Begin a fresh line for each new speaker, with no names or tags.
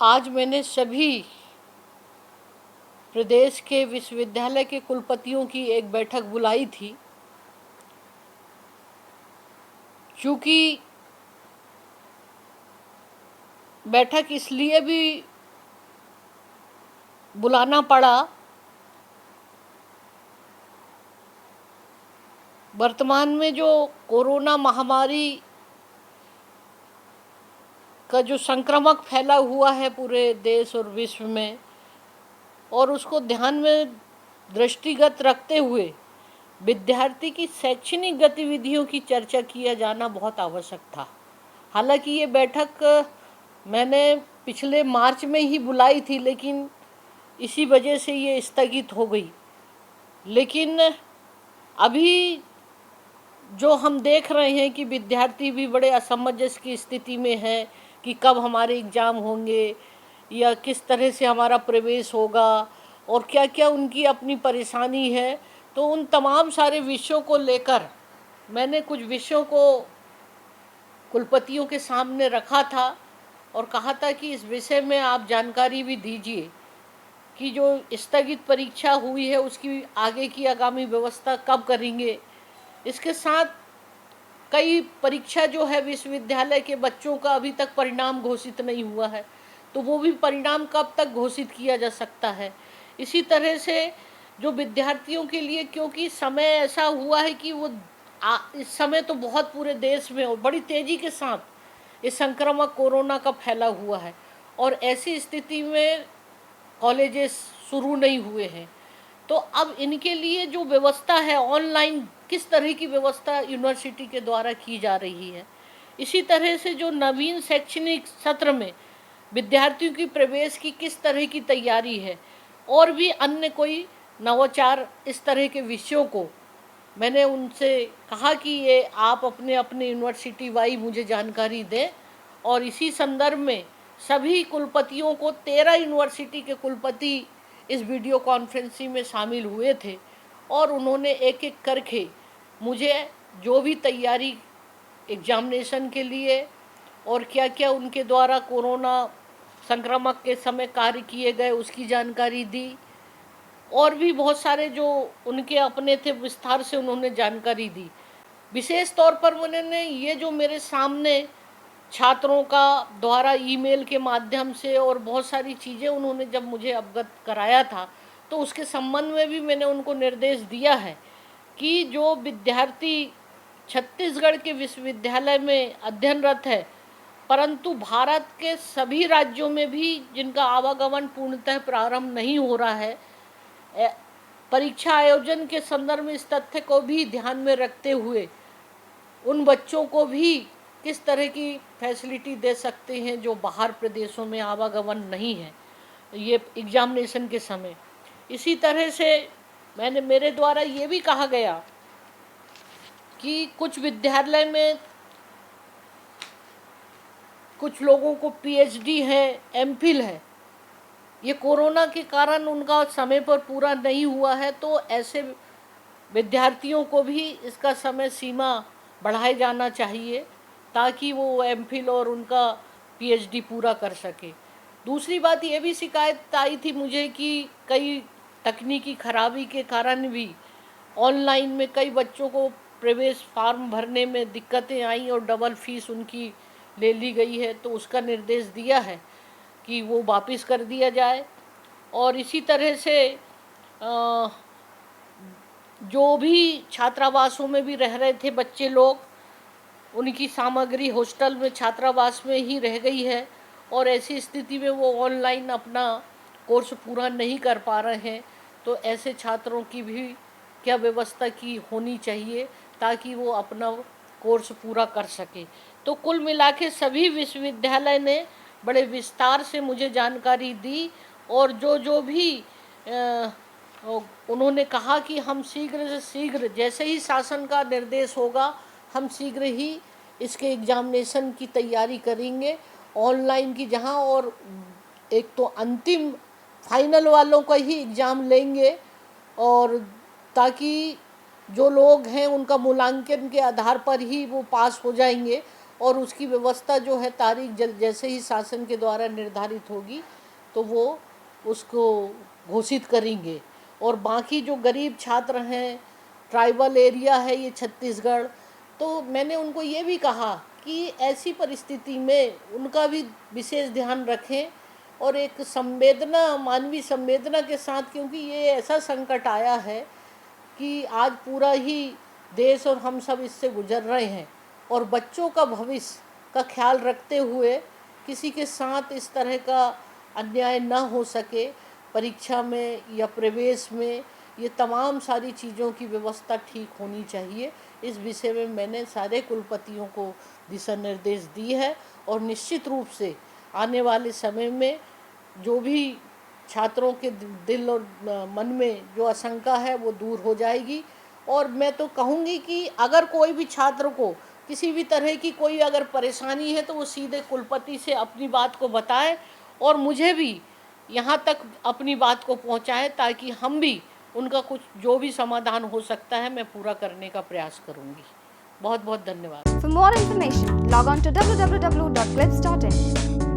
आज मैंने सभी प्रदेश के विश्वविद्यालय के कुलपतियों की एक बैठक बुलाई थी। चूँकि बैठक इसलिए भी बुलाना पड़ा, वर्तमान में जो कोरोना महामारी का जो संक्रमण फैला हुआ है पूरे देश और विश्व में, और उसको ध्यान में दृष्टिगत रखते हुए विद्यार्थी की शैक्षणिक गतिविधियों की चर्चा किया जाना बहुत आवश्यक था। हालांकि ये बैठक मैंने पिछले मार्च में ही बुलाई थी, लेकिन इसी वजह से ये स्थगित हो गई। लेकिन अभी जो हम देख रहे हैं कि विद्यार्थी भी बड़े असमंजस की स्थिति में है कि कब हमारे एग्ज़ाम होंगे या किस तरह से हमारा प्रवेश होगा और क्या क्या उनकी अपनी परेशानी है। तो उन तमाम सारे विषयों को लेकर मैंने कुछ विषयों को कुलपतियों के सामने रखा था और कहा था कि इस विषय में आप जानकारी भी दीजिए कि जो स्थगित परीक्षा हुई है उसकी आगे की आगामी व्यवस्था कब करेंगे। इसके साथ कई परीक्षा जो है विश्वविद्यालय के बच्चों का अभी तक परिणाम घोषित नहीं हुआ है, तो वो भी परिणाम कब तक घोषित किया जा सकता है। इसी तरह से जो विद्यार्थियों के लिए, क्योंकि समय ऐसा हुआ है कि वो इस समय तो बहुत पूरे देश में और बड़ी तेज़ी के साथ इस संक्रामक कोरोना का फैला हुआ है और ऐसी स्थिति में कॉलेजेस शुरू नहीं हुए हैं। तो अब इनके लिए जो व्यवस्था है ऑनलाइन, किस तरह की व्यवस्था यूनिवर्सिटी के द्वारा की जा रही है। इसी तरह से जो नवीन शैक्षणिक सत्र में विद्यार्थियों की प्रवेश की किस तरह की तैयारी है और भी अन्य कोई नवाचार, इस तरह के विषयों को मैंने उनसे कहा कि ये आप अपने अपने यूनिवर्सिटी वाई मुझे जानकारी दें। और इसी संदर्भ में सभी कुलपतियों को 13 यूनिवर्सिटी के कुलपति इस वीडियो कॉन्फ्रेंसिंग में शामिल हुए थे और उन्होंने एक एक करके मुझे जो भी तैयारी एग्जामिनेशन के लिए और क्या क्या उनके द्वारा कोरोना संक्रमण के समय कार्य किए गए उसकी जानकारी दी और भी बहुत सारे जो उनके अपने थे विस्तार से उन्होंने जानकारी दी। विशेष तौर पर उन्होंने ये जो मेरे सामने छात्रों का द्वारा ईमेल के माध्यम से और बहुत सारी चीज़ें उन्होंने जब मुझे अवगत कराया था, तो उसके संबंध में भी मैंने उनको निर्देश दिया है कि जो विद्यार्थी छत्तीसगढ़ के विश्वविद्यालय में अध्ययनरत है, परंतु भारत के सभी राज्यों में भी जिनका आवागमन पूर्णतः प्रारंभ नहीं हो रहा है, परीक्षा आयोजन के संदर्भ में इस तथ्य को भी ध्यान में रखते हुए उन बच्चों को भी किस तरह की फैसिलिटी दे सकते हैं जो बाहर प्रदेशों में आवागमन नहीं है ये एग्जामिनेशन के समय। इसी तरह से मेरे द्वारा ये भी कहा गया कि कुछ विद्यालय में कुछ लोगों को पीएचडी है, एमफिल है, ये कोरोना के कारण उनका समय पर पूरा नहीं हुआ है, तो ऐसे विद्यार्थियों को भी इसका समय सीमा बढ़ाया जाना चाहिए ताकि वो एमफिल और उनका पीएचडी पूरा कर सके। दूसरी बात ये भी शिकायत आई थी मुझे कि कई तकनीकी खराबी के कारण भी ऑनलाइन में कई बच्चों को प्रवेश फॉर्म भरने में दिक्कतें आई और डबल फीस उनकी ले ली गई है, तो उसका निर्देश दिया है कि वो वापस कर दिया जाए। और इसी तरह से जो भी छात्रावासों में भी रह रहे थे बच्चे लोग, उनकी सामग्री हॉस्टल में छात्रावास में ही रह गई है और ऐसी स्थिति में वो ऑनलाइन अपना कोर्स पूरा नहीं कर पा रहे हैं, तो ऐसे छात्रों की भी क्या व्यवस्था की होनी चाहिए ताकि वो अपना कोर्स पूरा कर सके। तो कुल मिला के सभी विश्वविद्यालय ने बड़े विस्तार से मुझे जानकारी दी और जो भी उन्होंने कहा कि हम शीघ्र से शीघ्र, जैसे ही शासन का निर्देश होगा, हम शीघ्र ही इसके एग्जामिनेशन की तैयारी करेंगे ऑनलाइन की, जहां और एक तो अंतिम फाइनल वालों का ही एग्ज़ाम लेंगे और ताकि जो लोग हैं उनका मूल्यांकन के आधार पर ही वो पास हो जाएंगे और उसकी व्यवस्था जो है तारीख जैसे ही शासन के द्वारा निर्धारित होगी तो वो उसको घोषित करेंगे। और बाकी जो गरीब छात्र हैं, ट्राइबल एरिया है ये छत्तीसगढ़, तो मैंने उनको ये भी कहा कि ऐसी परिस्थिति में उनका भी विशेष ध्यान रखें और एक संवेदना, मानवीय संवेदना के साथ, क्योंकि ये ऐसा संकट आया है कि आज पूरा ही देश और हम सब इससे गुजर रहे हैं, और बच्चों का भविष्य का ख्याल रखते हुए किसी के साथ इस तरह का अन्याय न हो सके परीक्षा में या प्रवेश में, ये तमाम सारी चीज़ों की व्यवस्था ठीक होनी चाहिए। इस विषय में मैंने सारे कुलपतियों को दिशा निर्देश दी है और निश्चित रूप से आने वाले समय में जो भी छात्रों के दिल और मन में जो आशंका है वो दूर हो जाएगी। और मैं तो कहूँगी कि अगर कोई भी छात्र को किसी भी तरह की कोई अगर परेशानी है तो वो सीधे कुलपति से अपनी बात को बताए और मुझे भी यहाँ तक अपनी बात को पहुँचाए, ताकि हम भी उनका कुछ जो भी समाधान हो सकता है मैं पूरा करने का प्रयास करूँगी। बहुत बहुत धन्यवाद।
For more information, log on to www.clips.in.